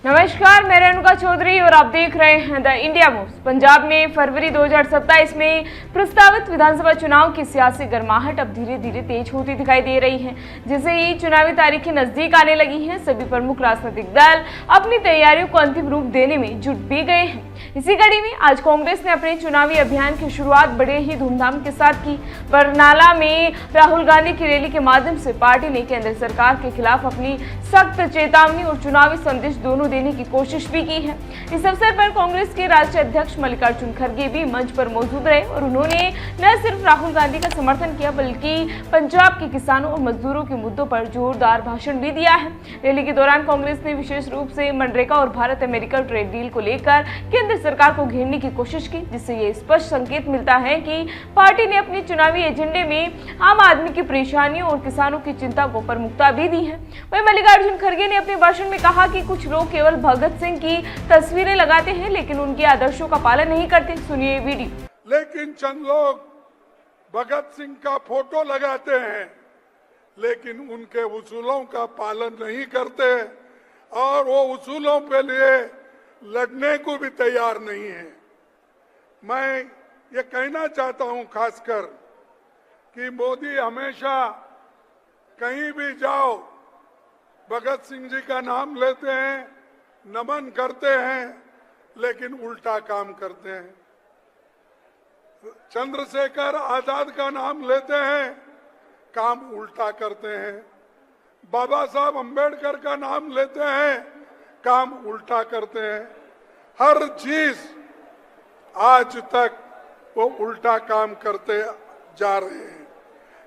नमस्कार, मैं रेणुका चौधरी और आप देख रहे हैं द इंडिया मूव्स। पंजाब में फरवरी 2027 में प्रस्तावित विधानसभा चुनाव की सियासी गर्माहट अब धीरे धीरे तेज होती दिखाई दे रही है। जैसे ही चुनावी तारीखें नजदीक आने लगी हैं, सभी प्रमुख राजनीतिक दल अपनी तैयारियों को अंतिम रूप देने में जुट भी गए हैं। इसी कड़ी में आज कांग्रेस ने अपने चुनावी अभियान की शुरुआत बड़े ही धूमधाम के साथ की। बरनाला में राहुल गांधी की रैली के माध्यम से पार्टी ने केंद्र सरकार के खिलाफ अपनी सख्त चेतावनी और चुनावी संदेश दोनों देने की कोशिश भी की है। इस अवसर पर कांग्रेस के राष्ट्रीय अध्यक्ष मल्लिकार्जुन खड़गे भी मंच पर मौजूद रहे और उन्होंने न सिर्फ राहुल गांधी का समर्थन किया बल्कि पंजाब के किसानों और मजदूरों के मुद्दों पर जोरदार भाषण भी दिया है। रैली के दौरान कांग्रेस ने विशेष रूप से मनरेगा और भारत अमेरिका ट्रेड डील को लेकर केंद्र सरकार को घेरने की कोशिश की, जिससे ये स्पष्ट संकेत मिलता है कि पार्टी ने अपने चुनावी एजेंडे में आम आदमी की परेशानियों और किसानों की चिंता को प्रमुखता भी दी है। वहीं मल्लिकार्जुन खड़गे ने अपने भाषण में कहा कि कुछ लोग केवल भगत सिंह की तस्वीरें लगाते हैं लेकिन उनके आदर्शों का पालन नहीं करते। सुनिए वीडियो। लेकिन चंद लोग भगत सिंह का फोटो लगाते हैं लेकिन उनके उसूलों का पालन नहीं करते और वो उसूलों के लिए लड़ने को भी तैयार नहीं है। मैं ये कहना चाहता हूं खासकर कि मोदी हमेशा कहीं भी जाओ भगत सिंह जी का नाम लेते हैं, नमन करते हैं, लेकिन उल्टा काम करते हैं। चंद्रशेखर आजाद का नाम लेते हैं, काम उल्टा करते हैं। बाबा साहब अंबेडकर का नाम लेते हैं, काम उल्टा करते हैं। हर चीज आज तक वो उल्टा काम करते जा रहे हैं।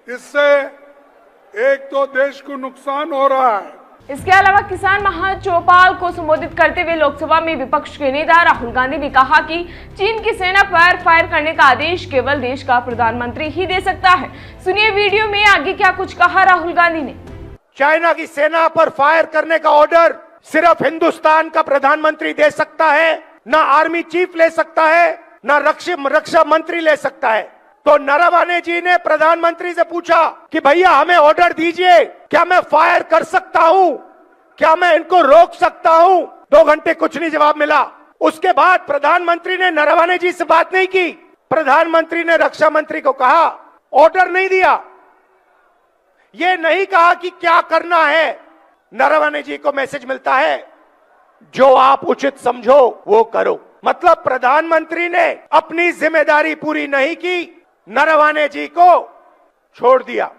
इससे एक तो देश को नुकसान हो रहा है। इसके अलावा किसान महाचौपाल को संबोधित करते हुए लोकसभा में विपक्ष के नेता राहुल गांधी ने कहा कि चीन की सेना पर फायर करने का आदेश केवल देश का प्रधानमंत्री ही दे सकता है। सुनिए वीडियो में आगे क्या कुछ कहा राहुल गांधी ने। चाइना की सेना पर फायर करने का ऑर्डर सिर्फ हिंदुस्तान का प्रधानमंत्री दे सकता है, ना आर्मी चीफ ले सकता है, ना रक्षा मंत्री ले सकता है। तो नरवणे जी ने प्रधानमंत्री से पूछा कि भैया हमें ऑर्डर दीजिए, क्या मैं फायर कर सकता हूं, क्या मैं इनको रोक सकता हूं। 2 घंटे कुछ नहीं जवाब मिला। उसके बाद प्रधानमंत्री ने नरवणे जी से बात नहीं की। प्रधानमंत्री ने रक्षा मंत्री को कहा, ऑर्डर नहीं दिया, ये नहीं कहा कि क्या करना है। नरवणे जी को मैसेज मिलता है, जो आप उचित समझो वो करो। मतलब प्रधानमंत्री ने अपनी जिम्मेदारी पूरी नहीं की, नरवणे जी को छोड़ दिया।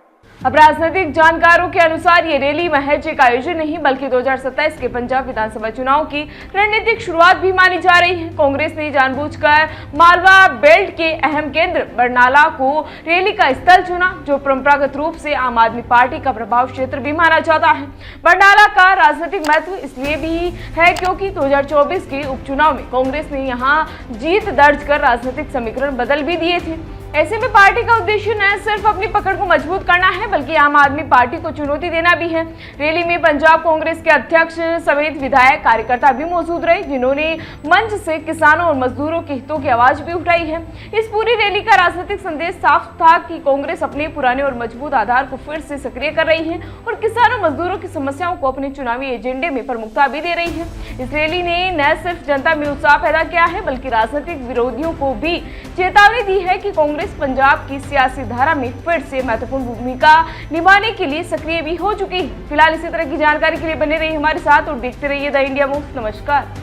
अब राजनीतिक जानकारों के अनुसार ये रैली महज एक आयोजन नहीं बल्कि 2027 के पंजाब विधानसभा चुनाव की रणनीतिक शुरुआत भी मानी जा रही है। कांग्रेस ने जानबूझकर मालवा बेल्ट के अहम केंद्र बरनाला को रैली का स्थल चुना, जो परंपरागत रूप से आम आदमी पार्टी का प्रभाव क्षेत्र भी माना जाता है। बरनाला का राजनीतिक महत्व इसलिए भी है क्योंकि 2024 के उपचुनाव में कांग्रेस ने यहाँ जीत दर्ज कर राजनीतिक समीकरण बदल भी दिए थे। ऐसे में पार्टी का उद्देश्य न सिर्फ अपनी पकड़ को मजबूत करना है बल्कि आम आदमी पार्टी को चुनौती देना भी है। रैली में पंजाब कांग्रेस के अध्यक्ष समेत विधायक कार्यकर्ता भी मौजूद रहे, जिन्होंने मंच से किसानों और मजदूरों के हितों की आवाज भी उठाई है। इस पूरी रैली का राजनीतिक संदेश साफ था कि कांग्रेस अपने पुराने और मजबूत आधार को फिर से सक्रिय कर रही है और किसानों मजदूरों की समस्याओं को अपने चुनावी एजेंडे में प्रमुखता भी दे रही है। इस रैली ने न सिर्फ जनता में उत्साह पैदा किया है बल्कि राजनीतिक विरोधियों को भी चेतावनी दी है कि कांग्रेस पंजाब की सियासी धारा में फिर से महत्वपूर्ण भूमिका निभाने के लिए सक्रिय भी हो चुकी है। फिलहाल इसी तरह की जानकारी के लिए बने रहिए हमारे साथ और देखते रहिए द इंडिया मूव्स। नमस्कार।